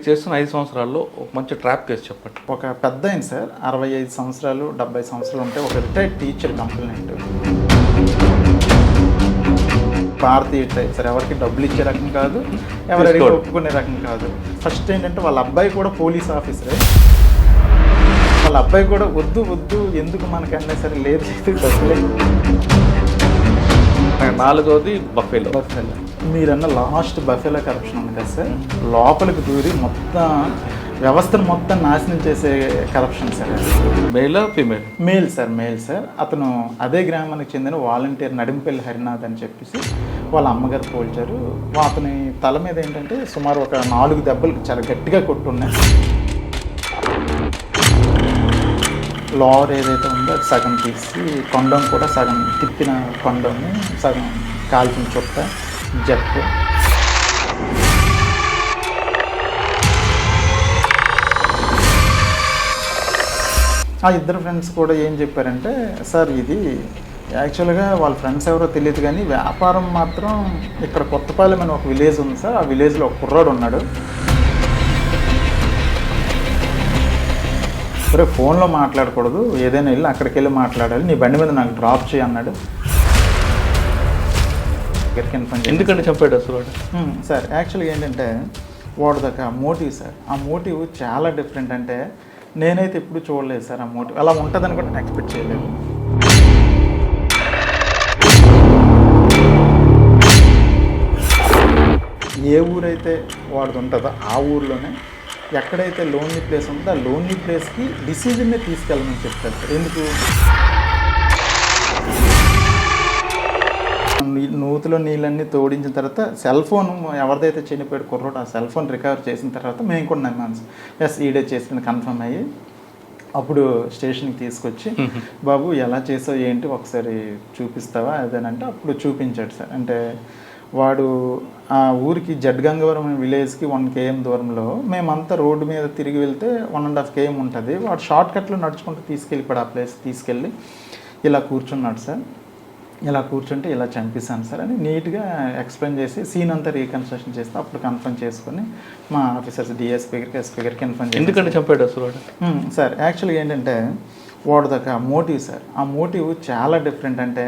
మీరు చేస్తున్న 5 సంవత్సరాల్లో ఒక మంచి ట్రాప్ కేసు చెప్పండి. ఒక పెద్ద ఆయన సార్ 65 సంవత్సరాలు 70 సంవత్సరాలు ఉంటే ఒక రిటైర్డ్ టీచర్ కంప్లైంట్. భారతీయ టైప్ సార్, ఎవరికి డబ్బులు ఇచ్చే రకం కాదు, ఎవరికి ఒప్పుకునే రకం కాదు. ఫస్ట్ ఏంటంటే వాళ్ళ అబ్బాయి కూడా పోలీస్ ఆఫీసరే. వాళ్ళ అబ్బాయి కూడా వద్దు వద్దు ఎందుకు మనకన్నా సరే లేదు డబ్బులే. నాలుగోది బఫేలో. మీరన్న లాస్ట్ బఫేలో కరప్షన్ ఉంది కదా సార్, లోపలికి దూరి మొత్తం వ్యవస్థను మొత్తం నాశనం చేసే కరప్షన్ సార్. మేలా female? Male sir, male sir. అతను అదే గ్రామానికి చెందిన వాలంటీర్ నడింపల్లి హరినాథ్ అని చెప్పేసి వాళ్ళ అమ్మగారు పోల్చారు. అతని తల మీద ఏంటంటే సుమారు ఒక 4 దెబ్బలు చాలా గట్టిగా కొట్టున్నాయి. లోవర్ ఏదైతే ఉందో అది సగం తీసి, కొండం కూడా సగం తిప్పిన కొండంని సగం కాల్చిన చుట్ట జట్టు. ఆ ఇద్దరు ఫ్రెండ్స్ కూడా ఏం చెప్పారంటే, సార్ ఇది యాక్చువల్గా వాళ్ళ ఫ్రెండ్స్ ఎవరో తెలియదు కానీ వ్యాపారం మాత్రం ఇక్కడ కొత్తపాలెం అని ఒక విలేజ్ ఉంది సార్, ఆ విలేజ్లో ఒక కుర్రాడు ఉన్నాడు. సరే ఫోన్లో మాట్లాడకూడదు, ఏదైనా వెళ్ళి అక్కడికి వెళ్ళి మాట్లాడాలి, నీ బండి మీద నాకు డ్రాప్ చేయి అన్నాడు. ఎందుకంటే చెప్పాడు అసలు సార్ యాక్చువల్గా ఏంటంటే వాడుదాకా మోటివ్ సార్, ఆ మోటివ్ చాలా డిఫరెంట్. అంటే నేనైతే ఎప్పుడు చూడలేదు సార్ ఆ మోటివ్, అలా ఉంటుందని కూడా నేను ఎక్స్పెక్ట్ చేయలేదు. ఏ ఊరైతే వాడిది ఉంటుందో ఆ ఊర్లోనే ఎక్కడైతే లోన్లీ ప్లేస్ ఉంటుందో ఆ లోన్లీ ప్లేస్కి డిసిజన్నే తీసుకెళ్ళమని చెప్తారు సార్. ఎందుకు? నూతిలో నీళ్ళన్నీ తోడించిన తర్వాత సెల్ ఫోన్ ఎవరిదైతే చనిపోయాడు కుర్రోడు ఆ సెల్ ఫోన్ రికవర్ చేసిన తర్వాత మేము కూడా నమ్మాను సార్. ఎస్ ఈడే చేసింది కన్ఫర్మ్ అయ్యి అప్పుడు స్టేషన్కి తీసుకొచ్చి బాబు ఎలా చేసావు ఏంటి ఒకసారి చూపిస్తావా అదేనంటే అప్పుడు చూపించాడు సార్. అంటే వాడు ఆ ఊరికి జడ్గంగవరం విలేజ్కి 1 km దూరంలో, మేమంతా రోడ్డు మీద తిరిగి వెళ్తే 1.5 km ఉంటుంది. వాడు షార్ట్ కట్లో నడుచుకుంటూ తీసుకెళ్ళిపోయాడు. ఆ ప్లేస్ తీసుకెళ్ళి ఇలా కూర్చున్నాడు సార్. ఇలా కూర్చుంటే ఇలా చంపేశాను సార్ అని నీట్గా ఎక్స్ప్లెయిన్ చేసి సీన్ అంతా రీకన్స్ట్రక్షన్ చేస్తే అప్పుడు కన్ఫర్మ్ చేసుకొని మా ఆఫీసర్స్ డిఎస్పీ గారికి ఎస్పీ గారికి కన్ఫర్మ్ చేసి. ఎందుకంటే చెప్పాడు అసలు సార్ యాక్చువల్గా ఏంటంటే వాడుదాకా మోటివ్ సార్, ఆ మోటివ్ చాలా డిఫరెంట్. అంటే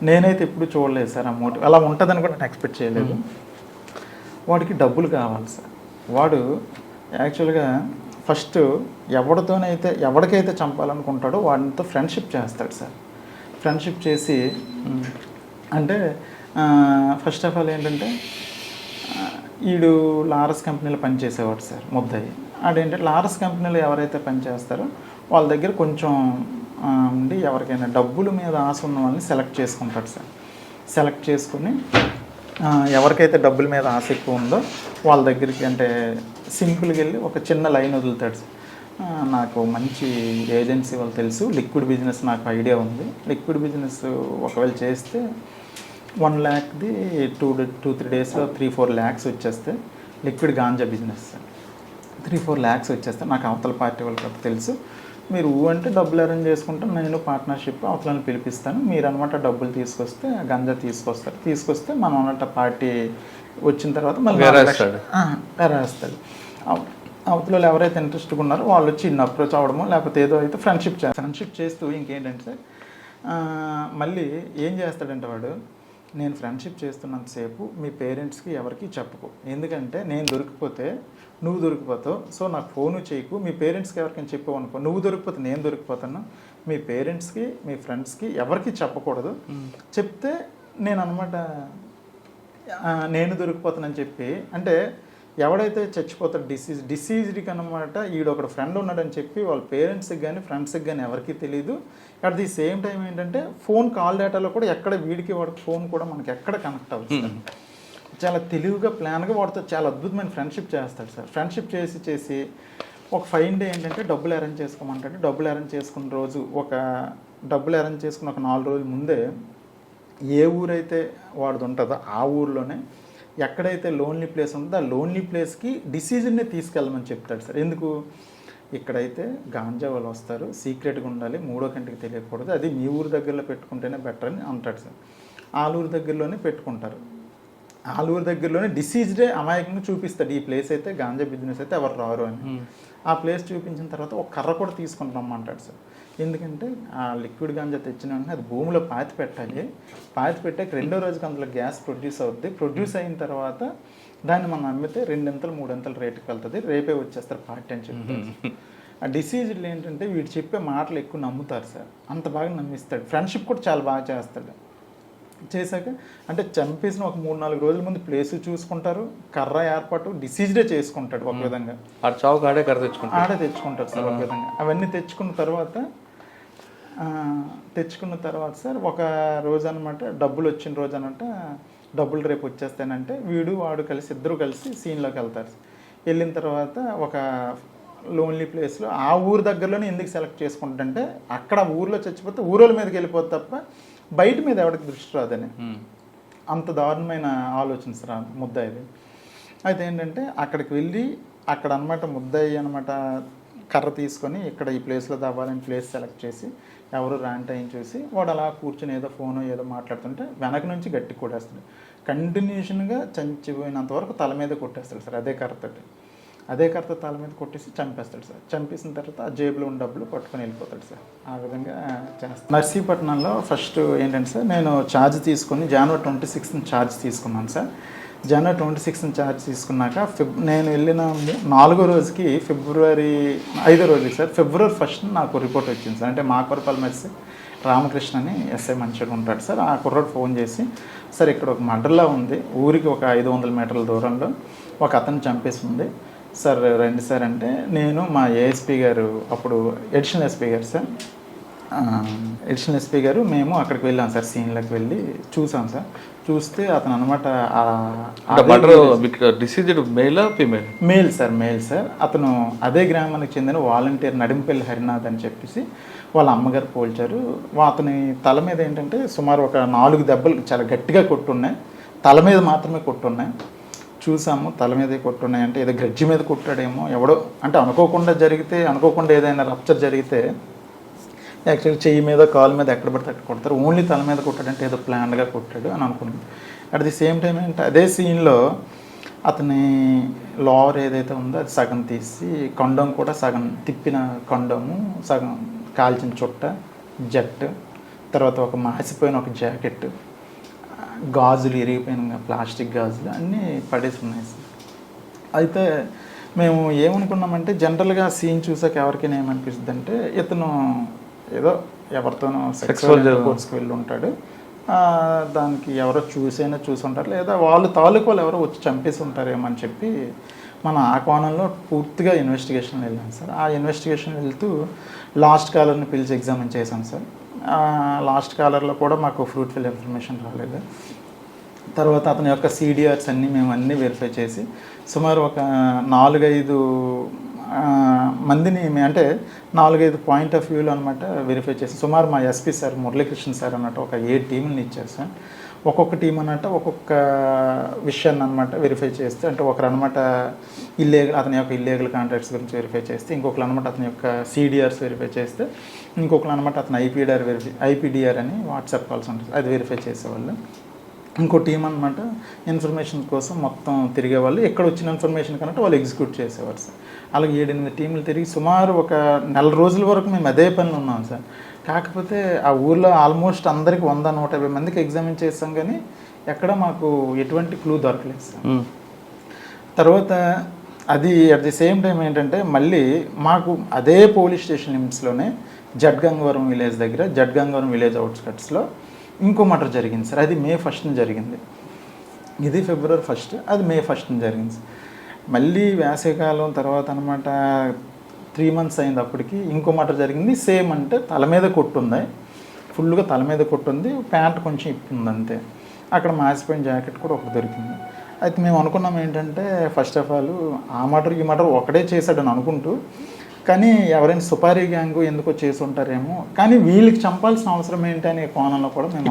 నేనైతే ఎప్పుడు చూడలేదు సార్ ఆ మోటివ్, అలా ఉంటుందని కూడా నేను ఎక్స్పెక్ట్ చేయలేదు. వాడికి డబ్బులు కావాలి సార్. వాడు యాక్చువల్గా ఫస్ట్ ఎవరికైతే చంపాలనుకుంటాడో వాడితో ఫ్రెండ్షిప్ చేస్తాడు సార్. ఫ్రెండ్షిప్ చేసి అంటే ఫస్ట్ ఆఫ్ ఆల్ ఏంటంటే వీడు లారస్ కంపెనీలో పనిచేసేవాడు సార్ ముద్దయ్యి. అదేంటంటే లారస్ కంపెనీలో ఎవరైతే పనిచేస్తారో వాళ్ళ దగ్గర కొంచెం ఉండి ఎవరికైనా డబ్బుల మీద ఆశ ఉన్న వాళ్ళని సెలెక్ట్ చేసుకుంటాడు సార్. సెలెక్ట్ చేసుకుని ఎవరికైతే డబ్బుల మీద ఆశ ఎక్కువ ఉందో వాళ్ళ దగ్గరికి అంటే సింపుల్గా వెళ్ళి ఒక చిన్న లైన్ వదులుతాడు సార్. నాకు మంచి ఏజెన్సీ వాళ్ళు తెలుసు, లిక్విడ్ బిజినెస్ నాకు ఐడియా ఉంది, లిక్విడ్ బిజినెస్ ఒకవేళ చేస్తే 1 lakh 2-3 డేస్లో 3-4 lakhs వచ్చేస్తే, లిక్విడ్ గాంజా బిజినెస్ 3-4 lakhs వచ్చేస్తే నాకు అవతల పార్టీ వాళ్ళకి తెలుసు, మీరు అంటే డబ్బులు అరేంజ్ చేసుకుంటాం, నేను పార్ట్నర్షిప్ అవతలని పిలిపిస్తాను, మీరు అనమాట డబ్బులు తీసుకొస్తే గంజా తీసుకొస్తే మనం అన్నట్టు పార్టీ వచ్చిన తర్వాత మళ్ళీ రాస్తాడు. అవతల ఎవరైతే ఇంట్రెస్ట్గా ఉన్నారో వాళ్ళు వచ్చి ఇన్ని అప్రోచ్ అవ్వడమో లేకపోతే ఏదో అయితే ఫ్రెండ్షిప్ చేస్తూ ఇంకేంటంటే సార్ మళ్ళీ ఏం చేస్తాడంటే వాడు, నేను ఫ్రెండ్షిప్ చేస్తున్నంతసేపు మీ పేరెంట్స్కి ఎవరికి చెప్పుకో, ఎందుకంటే నేను దొరికిపోతే నువ్వు దొరికిపోతావు, సో నాకు ఫోను చేయకు, మీ పేరెంట్స్కి ఎవరికైనా చెప్పావు అనుకో నువ్వు దొరికిపోతే నేను దొరికిపోతాను, మీ పేరెంట్స్కి మీ ఫ్రెండ్స్కి ఎవరికి చెప్పకూడదు, చెప్తే నేను అనమాట నేను దొరికిపోతానని చెప్పి, అంటే ఎవడైతే చచ్చిపోతాడు డిసీజ్డ్కి అనమాట ఈడొకడు ఫ్రెండ్ ఉన్నాడని చెప్పి వాళ్ళ పేరెంట్స్కి కానీ ఫ్రెండ్స్కి కానీ ఎవరికి తెలియదు. అట్ ది సేమ్ టైం ఏంటంటే ఫోన్ కాల్ డేటాలో కూడా ఎక్కడ వాడికి ఫోన్ కూడా మనకి ఎక్కడ కనెక్ట్ అవుతుంది. చాలా తెలివిగా ప్లాన్గా వాడితో చాలా అద్భుతమైన ఫ్రెండ్షిప్ చేస్తాడు సార్. ఫ్రెండ్షిప్ చేసి ఒక ఫైన్ డే ఏంటంటే డబ్బులు అరేంజ్ చేసుకోమంటాడు. డబ్బులు అరేంజ్ చేసుకున్న రోజు డబ్బులు అరేంజ్ చేసుకున్న ఒక 4 రోజుల ముందే ఏ ఊరైతే వాడిది ఉంటుందో ఆ ఊర్లోనే ఎక్కడైతే లోన్లీ ప్లేస్ ఉంటుందో ఆ లోన్లీ ప్లేస్కి డిసిజన్నే తీసుకెళ్ళమని చెప్తాడు సార్. ఎందుకు? ఇక్కడైతే గాంజా వాళ్ళు వస్తారు, సీక్రెట్గా ఉండాలి, 3వ కంటికి తెలియకూడదు, అది మీ ఊరు దగ్గరలో పెట్టుకుంటేనే బెటర్ అని అంటాడు సార్. ఆ ఊరు దగ్గరలోనే పెట్టుకుంటారు. ఆలూరు దగ్గరలోనే డిసీజ్డే అమాయకంగా చూపిస్తాడు, ఈ ప్లేస్ అయితే గాంజా బిజినెస్ అయితే ఎవరు రారు అని. ఆ ప్లేస్ చూపించిన తర్వాత ఒక కర్ర కూడా తీసుకుని రమ్మంటాడు సార్. ఎందుకంటే ఆ లిక్విడ్ గాంజా తెచ్చిన వెంటనే అది భూమిలో పాతి పెట్టాలి. పాతి పెట్టాక రెండో రోజుకి అందులో గ్యాస్ ప్రొడ్యూస్ అవుద్ది. ప్రొడ్యూస్ అయిన తర్వాత దాన్ని మనం అమ్మితే 2 3 రేటుకి వెళ్తుంది, రేపే వచ్చేస్తారు పార్టీ అని చెప్తారు. ఆ డిసీజ్లు ఏంటంటే వీడు చెప్పే మాటలు ఎక్కువ నమ్ముతారు సార్, అంత బాగా నమ్మిస్తాడు. ఫ్రెండ్షిప్ కూడా చాలా బాగా చేస్తాడు. చేశాక అంటే చంపేసిన ఒక 3-4 రోజుల ముందు ప్లేస్ చూసుకుంటారు, కర్ర ఏర్పాటు డిసీజ్డే చేసుకుంటాడు ఒక విధంగా. ఆడ చావుకు ఆడే కర్ర తెచ్చుకుంటాడు, ఆడే తెచ్చుకుంటారు సార్ ఒక విధంగా. అవన్నీ తెచ్చుకున్న తర్వాత సార్ ఒక రోజు అనమాట, డబ్బులు వచ్చిన రోజు అనమాట, డబ్బులు రేపు వచ్చేస్తానంటే వాడు కలిసి ఇద్దరు కలిసి సీన్లోకి వెళ్తారు. వెళ్ళిన తర్వాత ఒక లోన్లీ ప్లేస్లో ఆ ఊరు దగ్గరలోనే ఎందుకు సెలెక్ట్ చేసుకుంటుంటే అక్కడ ఊర్లో చచ్చిపోతే ఊరోళ్ళ మీదకి వెళ్ళిపోతే తప్ప బయట మీద ఎవరికి దృష్టి రాదని. అంత దారుణమైన ఆలోచన సార్ ముద్దాయిది. అయితే ఏంటంటే అక్కడికి వెళ్ళి అక్కడ అనమాట ముద్దాయి అనమాట కర్ర తీసుకొని ఇక్కడ ఈ ప్లేస్లో దవ్వాలని ప్లేస్ సెలెక్ట్ చేసి ఎవరు ర్యాంట్ అయిన చూసి వాడు అలా కూర్చొని ఏదో ఫోను ఏదో మాట్లాడుతుంటే వెనక నుంచి గట్టి కొట్టేస్తాడు. కంటిన్యూషన్గా చంచిపోయినంత వరకు తల మీద కొట్టేస్తాడు సార్ అదే కర్రతో తల మీద కొట్టేసి చంపేస్తాడు సార్. చంపేసిన తర్వాత ఆ జేబులో ఉన్న డబ్బులు పట్టుకొని వెళ్ళిపోతాడు సార్. ఆ విధంగా చేస్తాను. నర్సీపట్నంలో ఫస్ట్ ఏంటంటే సార్ నేను ఛార్జ్ తీసుకొని జనవరి 26th ఛార్జ్ తీసుకున్నాను సార్. జనవరి 26th ఛార్జ్ తీసుకున్నాక నేను వెళ్ళిన 4వ రోజుకి ఫిబ్రవరి 5వ రోజుకి సార్ ఫిబ్రవరి 1st నాకు రిపోర్ట్ వచ్చింది సార్. అంటే మాకవరపల్లి మెస్సి రామకృష్ణ అని ఎస్ఐ మంచిగా ఉంటాడు సార్. ఆ కుర్రోడు ఫోన్ చేసి సార్ ఇక్కడ ఒక మర్డర్లా ఉంది, ఊరికి ఒక 500 మీటర్ల దూరంలో ఒక అతను చంపేసి ఉంది సార్, రండి సార్ అంటే నేను మా ఏఎస్పీ గారు అప్పుడు ఎడిషనల్ ఎస్పీ గారు సార్, ఎడిషనల్ ఎస్పీ గారు మేము అక్కడికి వెళ్ళాం సార్. సీన్లోకి వెళ్ళి చూసాం సార్. చూస్తే అతను అనమాట మేల్ సార్. అతను అదే గ్రామానికి చెందిన వాలంటీర్ నడింపల్లి హరినాథ్ అని చెప్పేసి వాళ్ళ అమ్మగారు పోల్చారు. అతని తల మీద ఏంటంటే సుమారు ఒక 4 దెబ్బలు చాలా గట్టిగా కొట్టున్నాయి, తల మీద మాత్రమే కొట్టున్నాయి. చూసాము తల మీదే కొట్టున్నాయంటే ఏదో గ్రడ్జి మీద కొట్టాడేమో ఎవడో, అంటే అనుకోకుండా ఏదైనా రప్చర్ జరిగితే యాక్చువల్గా చెయ్యి మీద కాలు మీద ఎక్కడ పడితే అక్కడ కొడతారు, ఓన్లీ తల మీద కొట్టాడంటే ఏదో ప్లాన్గా కొట్టాడు అని అనుకున్నాను. అట్ ది సేమ్ టైం ఏంటంటే అదే సీన్లో అతని లోవర్ ఏదైతే ఉందో అది సగం తీసి కొండం కూడా సగం తిప్పిన కొండము, సగం కాల్చిన చుట్ట, జట్టు, తర్వాత ఒక మాసిపోయిన ఒక జాకెట్, గాజులు ఇరిగిపోయిన ప్లాస్టిక్ గాజులు అన్నీ పడేసి ఉన్నాయి సార్. అయితే మేము ఏమనుకున్నామంటే జనరల్గా సీన్ చూసాక ఎవరికైనా ఏమనిపిస్తుంది అంటే ఇతను ఏదో ఎవరితోనో సెక్సువల్ కోర్స్కి వెళ్ళి ఉంటాడు, దానికి ఎవరో చూసి ఉంటారు, లేదా తాలూకు వాళ్ళు ఎవరో వచ్చి చంపేసి ఉంటారేమో అని చెప్పి మనం ఆ కోణంలో పూర్తిగా ఇన్వెస్టిగేషన్ వెళ్ళాం సార్. ఆ ఇన్వెస్టిగేషన్ వెళ్తూ లాస్ట్ కాలర్ని పిలిచి ఎగ్జామిన్ చేశాం సార్. లాస్ట్ కాలర్లో కూడా మాకు ఫ్రూట్ఫుల్ ఇన్ఫర్మేషన్ రాలేదు. తర్వాత అతని యొక్క CDRs అన్నీ మేము అన్నీ వెరిఫై చేసి సుమారు ఒక 4-5 మందిని అంటే 4-5 పాయింట్ ఆఫ్ వ్యూలో అనమాట వెరిఫై చేసి సుమారు మా ఎస్పీ సార్ మురళీకృష్ణ సార్ అన్నట్టు ఒక 7 టీంని ఇచ్చారు సార్. ఒక్కొక్క టీం అన్నట్టు ఒక్కొక్క విషయాన్ని అనమాట వెరిఫై చేస్తే, అంటే ఒకరు అనమాట అతని యొక్క ఇల్లీగల్ కాంట్రాక్ట్స్ గురించి వెరిఫై చేస్తే, ఇంకొకరు అనమాట అతని యొక్క CDRs వెరిఫై చేస్తే, ఇంకొకరు అనమాట అతని IPDR అని వాట్సాప్ కాల్స్ ఉంటుంది అది వెరిఫై చేసేవాళ్ళు. ఇంకో టీం అనమాట ఇన్ఫర్మేషన్ కోసం మొత్తం తిరిగేవాళ్ళు, ఎక్కడ వచ్చిన ఇన్ఫర్మేషన్ కనుక వాళ్ళు ఎగ్జిక్యూట్ చేసేవారు సార్. అలాగే 7-8 టీంలు తిరిగి సుమారు ఒక 4 రోజుల వరకు మేము అదే పనిలో ఉన్నాం సార్. కాకపోతే ఆ ఊర్లో ఆల్మోస్ట్ అందరికి 100-150 మందికి ఎగ్జామిన్ చేస్తాం, కానీ ఎక్కడ మాకు ఎటువంటి క్లూ దొరకలేదు సార్. తర్వాత అది అట్ ది సేమ్ టైం ఏంటంటే మళ్ళీ మాకు అదే పోలీస్ స్టేషన్ లిమిట్స్లోనే జడ్గంగవరం విలేజ్ దగ్గర జడ్గంగవరం విలేజ్ అవుట్స్కట్స్లో ఇంకో మర్డర్ జరిగింది సార్. అది May 1st జరిగింది. ఇది February 1st, అది May 1st జరిగింది సార్. మళ్ళీ వేసవికాలం తర్వాత అనమాట 3 months అయింది. అప్పటికి ఇంకో మర్డర్ జరిగింది. సేమ్ అంటే తల మీద కొట్టుంది, ఫుల్గా తల మీద కొట్టుంది, ప్యాంట్ కొంచెం ఇప్పుంది అంతే. అక్కడ మాసిపోయిన జాకెట్ కూడా ఒకటి దొరికింది. అయితే మేము అనుకున్నాం ఏంటంటే ఫస్ట్ ఆఫ్ ఆల్ ఆ మర్డర్ ఈ మర్డర్ ఒకటే చేశాడని అనుకుంటూ, కానీ ఎవరైనా సుపారీ గ్యాంగ్ ఎందుకో చేసి ఉంటారేమో, కానీ వీళ్ళకి చంపాల్సిన అవసరం ఏంటి అనే కోణంలో కూడా మేము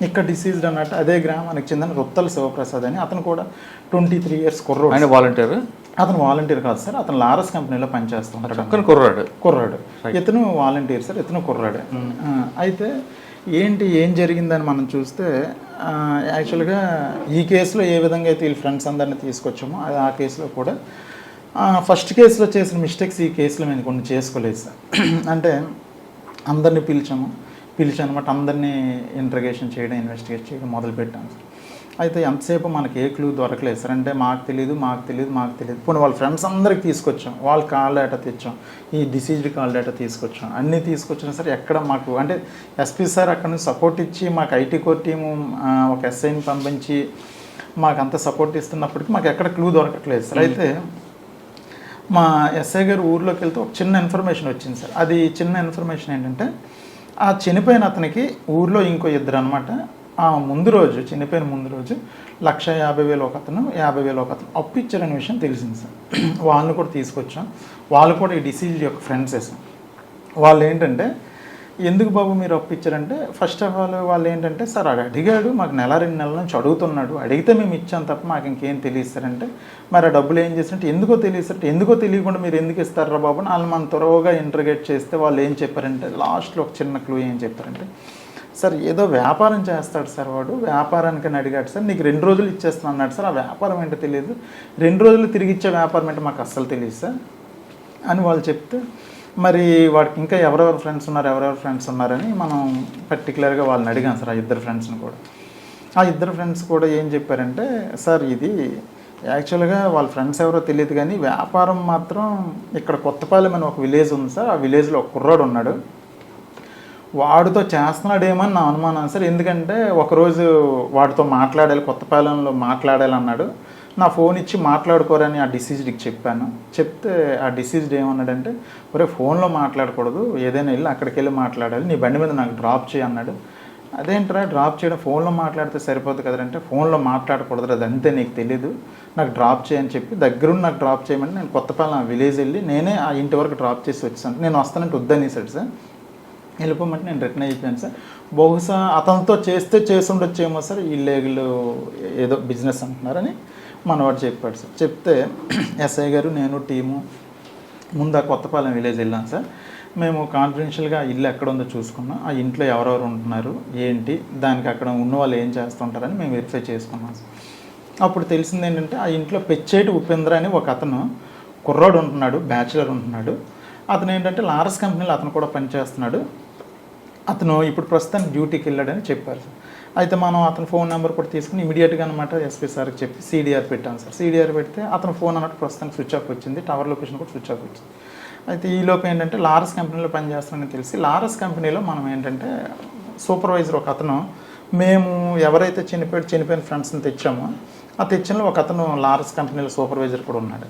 ఇక్కడ డిసీజ్డ్ అన్నట్టు అదే గ్రామానికి చెందిన రొత్తల శివప్రసాద్ అని అతను కూడా 23 years కుర్రోడు. ఆయన వాలంటీర్? అతను వాలంటీర్ కాదు సార్, అతను లారస్ కంపెనీలో పనిచేస్తుంటాడు. కుర్రాడు ఇతను వాలంటీర్ సార్, ఇతను కుర్రాడే. అయితే ఏం జరిగిందని మనం చూస్తే యాక్చువల్గా ఈ కేసులో ఏ విధంగా అయితే వీళ్ళ ఫ్రెండ్స్ అందరినీ తీసుకొచ్చామో అది ఆ కేసులో కూడా ఫస్ట్ కేసులో చేసిన మిస్టేక్స్ ఈ కేసులో మేము కొన్ని చేసుకోలేదు సార్. అంటే అందరినీ పిలిచానమాట అందరినీ ఇంట్రగేషన్ చేయడం ఇన్వెస్టిగేట్ చేయడం మొదలుపెట్టాను సార్. అయితే ఎంతసేపు మనకి ఏ క్లూ దొరకలేదు సార్. అంటే మాకు తెలియదు పోనీ వాళ్ళ ఫ్రెండ్స్ అందరికి తీసుకొచ్చాం, వాళ్ళ కాల్ డేటా తెచ్చాం, ఈ డిసీజ్డ్ కాల్ డేటా తీసుకొచ్చాం, అన్నీ తీసుకొచ్చినా సార్ ఎక్కడ మాకు అంటే ఎస్పీ సార్ అక్కడ నుంచి సపోర్ట్ ఇచ్చి మాకు ఐటీ కోర్ టీము ఒక ఎస్ఐని పంపించి మాకు అంత సపోర్ట్ ఇస్తున్నప్పటికీ మాకు ఎక్కడ క్లూ దొరకట్లేదు సార్. అయితే మా ఎస్ఐ గారు ఊర్లోకి వెళ్తే ఒక చిన్న ఇన్ఫర్మేషన్ వచ్చింది సార్. అది చిన్న ఇన్ఫర్మేషన్ ఏంటంటే ఆ చనిపోయిన అతనికి ఊర్లో ఇంకో ఇద్దరు అనమాట చనిపోయిన ముందు రోజు 1,50,000 ఒక అతను 50,000 ఒక అతను అప్పు ఇచ్చారనే విషయం తెలిసింది సార్. వాళ్ళని కూడా తీసుకొచ్చాం. వాళ్ళు కూడా ఈ డిసీజ్ యొక్క ఫ్రెండ్సే సార్. వాళ్ళు ఏంటంటే ఎందుకు బాబు మీరు అప్పు ఇచ్చారంటే ఫస్ట్ ఆఫ్ ఆల్ వాళ్ళు ఏంటంటే సార్ అది అడిగాడు, మాకు 1-2 నెలల నుంచి అడుగుతున్నాడు, అడిగితే మేము ఇచ్చాం తప్ప మాకు ఇంకేం తెలియస్తారంటే మరి ఆ డబ్బులు ఏం చేస్తారంటే ఎందుకో తెలియకుండా మీరు ఎందుకు ఇస్తారా బాబు అని వాళ్ళు మనం త్వరగా ఇంటర్గేట్ చేస్తే వాళ్ళు ఏం చెప్పారంటే లాస్ట్లో ఒక చిన్న క్లూ ఏం చెప్పారంటే సార్ ఏదో వ్యాపారం చేస్తాడు సార్ వాడు, వ్యాపారానికి అడిగాడు సార్, నీకు 2 రోజులు ఇచ్చేస్తాను అన్నాడు సార్. ఆ వ్యాపారం ఏంటో తెలియదు, 2 రోజులు తిరిగి ఇచ్చే వ్యాపారం ఏంటో మాకు అస్సలు తెలియదు సార్ అని వాళ్ళు చెప్తే మరి వాడికి ఇంకా ఎవరెవరు ఫ్రెండ్స్ ఉన్నారని మనం పర్టికులర్గా వాళ్ళని అడిగాం సార్. ఆ ఇద్దరు ఫ్రెండ్స్ కూడా ఏం చెప్పారంటే సార్ ఇది యాక్చువల్గా వాళ్ళ ఫ్రెండ్స్ ఎవరో తెలియదు కానీ వ్యాపారం మాత్రం ఇక్కడ కొత్తపాలెం అని ఒక విలేజ్ ఉంది సార్. ఆ విలేజ్లో ఒక కుర్రాడు ఉన్నాడు, వాడితో చేస్తున్నాడేమని నా అనుమానం సార్. ఎందుకంటే ఒకరోజు వాడితో కొత్తపాలెంలో మాట్లాడాలి అన్నాడు. నా ఫోన్ ఇచ్చి మాట్లాడుకోరని ఆ డిసీజ్డ్కి చెప్పాను. చెప్తే ఆ డిసీజ్డ్ ఏమన్నాడంటే ఒరే ఫోన్లో మాట్లాడకూడదు, ఏదైనా వెళ్ళి అక్కడికి వెళ్ళి మాట్లాడాలి, నీ బండి మీద నాకు డ్రాప్ చేయి అన్నాడు. అదేంట్రా డ్రాప్ చేయడం, ఫోన్లో మాట్లాడితే సరిపోతుంది కదంటే ఫోన్లో మాట్లాడకూడదు, అది అంతే నీకు తెలీదు, నాకు డ్రాప్ చేయని చెప్పి దగ్గరుండి నాకు డ్రాప్ చేయమని నేను కొత్తపాలెం విలేజ్ వెళ్ళి నేనే ఆ ఇంటి వరకు డ్రాప్ చేసి వచ్చాను. నేను వస్తానంటే వద్దనేసాడు సార్. వెళ్ళిపోమంటే నేను రిటర్న్ అయిపోయాను సార్. బహుశా అతనితో చేసి ఉండొచ్చేమో సార్, ఇల్లీగల్ ఏదో బిజినెస్ అంటున్నారని మనవాడు చెప్పాడు సార్. చెప్తే ఎస్ఐ గారు నేను టీము ముందు ఆ కొత్తపాలెం విలేజ్ వెళ్ళాను సార్. మేము కాన్ఫిడెన్షియల్గా ఇల్లు ఎక్కడ ఉందో చూసుకున్నాం, ఆ ఇంట్లో ఎవరెవరు ఉంటున్నారు ఏంటి, దానికి అక్కడ ఉన్న వాళ్ళు ఏం చేస్తుంటారని మేము వెరిఫై చేసుకున్నాం సార్. అప్పుడు తెలిసింది ఏంటంటే ఆ ఇంట్లో పెచ్చేటి ఉపేంద్ర అని ఒక అతను కుర్రాడు ఉంటున్నాడు, బ్యాచులర్ ఉంటున్నాడు. అతను ఏంటంటే లారస్ కంపెనీలో అతను కూడా పనిచేస్తున్నాడు. అతను ఇప్పుడు ప్రస్తుతానికి డ్యూటీకి వెళ్ళాడని చెప్పారు సార్. అయితే మనం అతని ఫోన్ నెంబర్ కూడా తీసుకుని ఇమీడియట్గా అనమాట ఎస్పీ సార్కి చెప్పి CDR పెట్టాను సార్. CDR పెడితే అతను ఫోన్ అన్నట్టు ప్రస్తుతానికి స్విచ్ ఆఫ్ వచ్చింది, టవర్ లొకేషన్ కూడా స్విచ్ ఆఫ్ వచ్చింది. అయితే ఈలోపు ఏంటంటే లారస్ కంపెనీలో పనిచేస్తామని తెలిసి లారస్ కంపెనీలో మనం ఏంటంటే సూపర్వైజర్ ఒక అతను మేము ఎవరైతే చనిపోయిన ఫ్రెండ్స్ని తెచ్చామో ఆ తెచ్చినలో ఒక అతను లారస్ కంపెనీలో సూపర్వైజర్ కూడా ఉన్నాడు.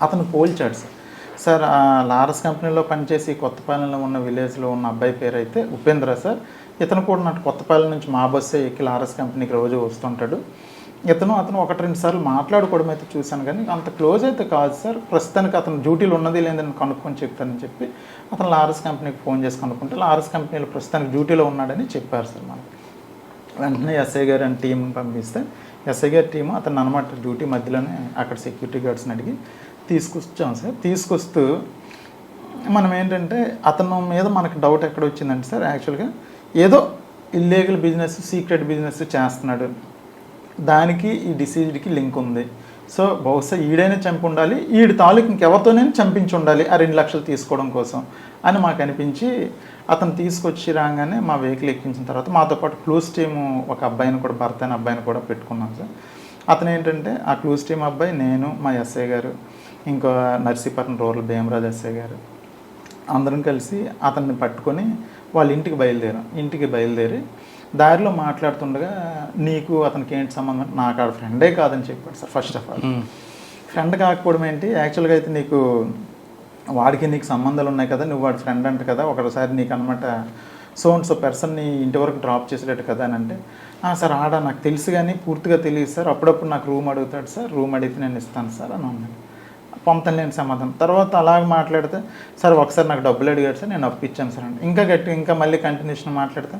అతను పోల్చాడు సార్. సార్ ఆ లారస్ కంపెనీలో పనిచేసి కొత్తపాలెంలో ఉన్న విలేజ్లో ఉన్న అబ్బాయి పేరు అయితే ఉపేంద్ర సార్. ఇతను కూడా నాకు కొత్తపాలెం నుంచి మా బస్సే ఎక్కి లారస్ కంపెనీకి రోజు వస్తుంటాడు. అతను 1-2 సార్లు మాట్లాడుకోవడం అయితే చూశాను కానీ అంత క్లోజ్ అయితే కాదు సార్. ప్రస్తుతానికి అతను డ్యూటీలో ఉన్నది లేదని కనుక్కొని చెప్తానని చెప్పి అతను లారస్ కంపెనీకి ఫోన్ చేసి కనుక్కుంటే లారస్ కంపెనీలో ప్రస్తుతానికి డ్యూటీలో ఉన్నాడని చెప్పారు సార్ మనకి. వెంటనే ఎస్ఐ గారు అని టీంని పంపిస్తే ఎస్ఐ గారి టీము అతను అనమాట డ్యూటీ మధ్యలోనే అక్కడ సెక్యూరిటీ గార్డ్స్ని అడిగి తీసుకొచ్చాం సార్. తీసుకొస్తూ మనం ఏంటంటే అతను మీద మనకు డౌట్ ఎక్కడ వచ్చిందంటే సార్ యాక్చువల్గా ఏదో ఇల్లీగల్ బిజినెస్ సీక్రెట్ బిజినెస్ చేస్తున్నాడు, దానికి ఈ డిసీజ్డ్కి లింక్ ఉంది. సో బహుశా ఈడైనా చంపి ఉండాలి, ఈడి తాలూకు ఇంకెవరితోనైనా చంపించి ఉండాలి ఆ 2 లక్షలు తీసుకోవడం కోసం అని మాకు అనిపించి అతను తీసుకొచ్చి రాగానే మా వెహికల్ ఎక్కించిన తర్వాత మాతో పాటు క్లూస్ టీము ఒక అబ్బాయిని కూడా భర్త అయిన అబ్బాయిని కూడా పెట్టుకున్నాం సార్. అతను ఏంటంటే ఆ క్లూస్ టీమ్ అబ్బాయి, నేను, మా ఎస్ఐ గారు, ఇంకో నర్సీపట్నం రూరల్ భీమరాజ్ ఎస్ఐ గారు అందరం కలిసి అతన్ని పట్టుకొని వాళ్ళ ఇంటికి బయలుదేరి దారిలో మాట్లాడుతుండగా నీకు అతనికి ఏంటి సంబంధం, నాకు ఆడ ఫ్రెండే కాదని చెప్పాడు sir. First of all friend కాకపోవడం ఏంటి, యాక్చువల్గా అయితే నీకు వాడికి నీకు సంబంధాలు ఉన్నాయి కదా, నువ్వు వాడి ఫ్రెండ్ అంట కదా, ఒకసారి నీకు అనమాట సో పర్సన్ని ఇంటి వరకు డ్రాప్ చేసేటట్టు కదా అని అంటే సార్ ఆడ నాకు తెలుసు కానీ పూర్తిగా తెలియదు సార్, అప్పుడప్పుడు నాకు రూమ్ అడుగుతాడు సార్, రూమ్ అడిగితే నేను ఇస్తాను సార్ అని అన్నాడు. పొంతలేని సమాధానం. తర్వాత అలాగ మాట్లాడితే సార్ ఒకసారి నాకు డబ్బులు అడిగాడు సార్, నేను అప్పు ఇచ్చాను సార్ అంటే ఇంకా మళ్ళీ కంటిన్యూషన్ మాట్లాడితే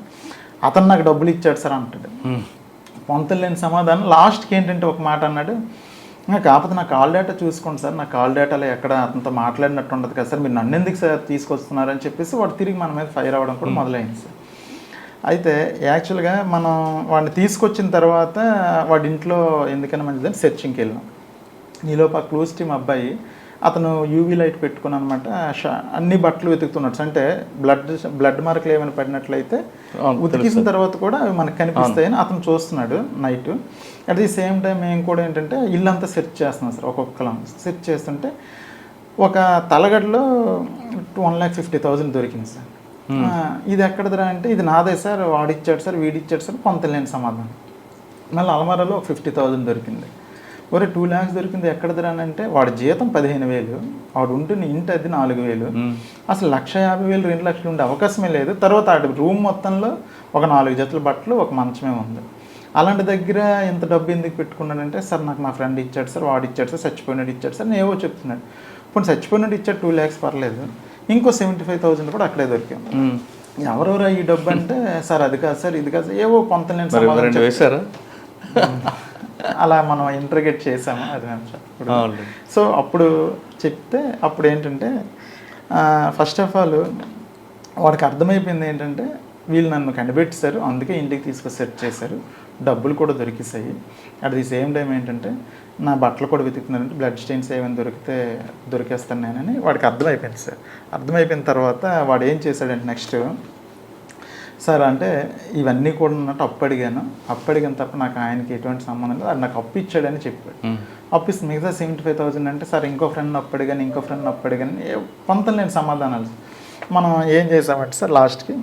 అతను నాకు డబ్బులు ఇచ్చాడు సార్ అంటాడు. పొంతలేని సమాధానం. లాస్ట్కి ఏంటంటే ఒక మాట అన్నాడు, కాకపోతే నా కాల్ డేటా చూసుకోండి సార్, నా కాల్ డేటాలో ఎక్కడ అతనితో మాట్లాడినట్టు ఉండదు కదా సార్, మీరు నన్ను ఎందుకు సార్ తీసుకొస్తున్నారని చెప్పేసి వాడు తిరిగి మన మీద ఫైర్ అవ్వడం కూడా మొదలైంది సార్. అయితే యాక్చువల్గా మనం వాడిని తీసుకొచ్చిన తర్వాత వాడి ఇంట్లో ఎందుకైనా మంచిదని సెర్చింగ్కి వెళ్ళాం. ఈలోపు ఆ క్లూస్ టీమ్ అబ్బాయి అతను యూవీ లైట్ పెట్టుకుని అనమాట అన్ని బట్టలు వెతుకుతున్నాడు. అంటే బ్లడ్ మార్కులు ఏమైనా పడినట్లయితే ఉతికేసిన తర్వాత కూడా అవి మనకు కనిపిస్తాయని అతను చూస్తున్నాడు night. At the same time మేము కూడా ఏంటంటే ఇల్లంతా సెర్చ్ చేస్తున్నాం సార్. ఒక్కొక్కలం సెర్చ్ చేస్తుంటే ఒక తలగడలో 1,50,000 దొరికింది సార్. ఇది ఎక్కడదిరా అంటే ఇది నాదే సార్, వాడిచ్చాడు సార్, వీడిచ్చాడు సార్, పొంతలేని సమాధానం. మళ్ళీ అలమారాలో 50,000 దొరికింది. ఒరే 2 lakhs దొరికింది ఎక్కడదిరా అంటే వాడి జీతం 15,000, వాడు ఉంటున్న ఇంటి అది 4,000, అసలు 1,50,000 2 లక్షలు ఉండే అవకాశమే లేదు. తర్వాత ఆడి రూమ్ మొత్తంలో ఒక 4 జతల బట్టలు, ఒక మంచమే ఉంది. అలాంటి దగ్గర ఇంత డబ్బు ఎందుకు పెట్టుకున్నాడంటే సార్ నాకు మా ఫ్రెండ్ ఇచ్చాడు సార్, వాడు ఇచ్చాడు సార్, చచ్చిపోయినాడు ఇచ్చాడు సార్, ఏవో చెప్తున్నాడు. ఇప్పుడు చచ్చిపోయినాడు ఇచ్చాడు 2 lakhs పర్లేదు, ఇంకో 75,000 కూడా అక్కడే దొరికాం. ఎవరెవరా ఈ డబ్బు అంటే సార్ అది కాదు సార్, ఇది కాదు, ఏవో పొంతలేని సమాధానం వేశారా? అలా మనం ఇంటర్గేట్ చేసాము అది మేము. సో అప్పుడు చెప్తే అప్పుడు ఏంటంటే ఫస్ట్ ఆఫ్ ఆల్ వాడికి అర్థమైపోయింది ఏంటంటే వీళ్ళు నన్ను కనిపెట్టేశారు, అందుకే ఇంటికి తీసుకొని సెట్ చేశారు, డబ్బులు కూడా దొరికిసాయి. అట్ ది సేమ్ టైం ఏంటంటే నా బట్టలు కూడా వెతుకుతున్నారంటే బ్లడ్ స్టెయిన్స్ ఏమైనా దొరికేస్తాను నేనని వాడికి అర్థమైపోయింది సార్. అర్థమైపోయిన తర్వాత వాడు ఏం చేశాడంటే నెక్స్ట్ సార్ అంటే ఇవన్నీ కూడా ఉన్నట్టు అప్పు అడిగాను తప్ప నాకు ఆయనకి ఎటువంటి సంబంధం లేదు, అది నాకు అప్పు ఇచ్చాడని చెప్పాడు. అప్పు ఇస్తే మిగతా 75,000 అంటే సార్ ఇంకో ఫ్రెండ్ అప్పు అడిగాను, ఇంకో ఫ్రెండ్ అప్పు అడిగాను, పొంతలేని సమాధానాలు. మనం ఏం చేసామంటే సార్ లాస్ట్కి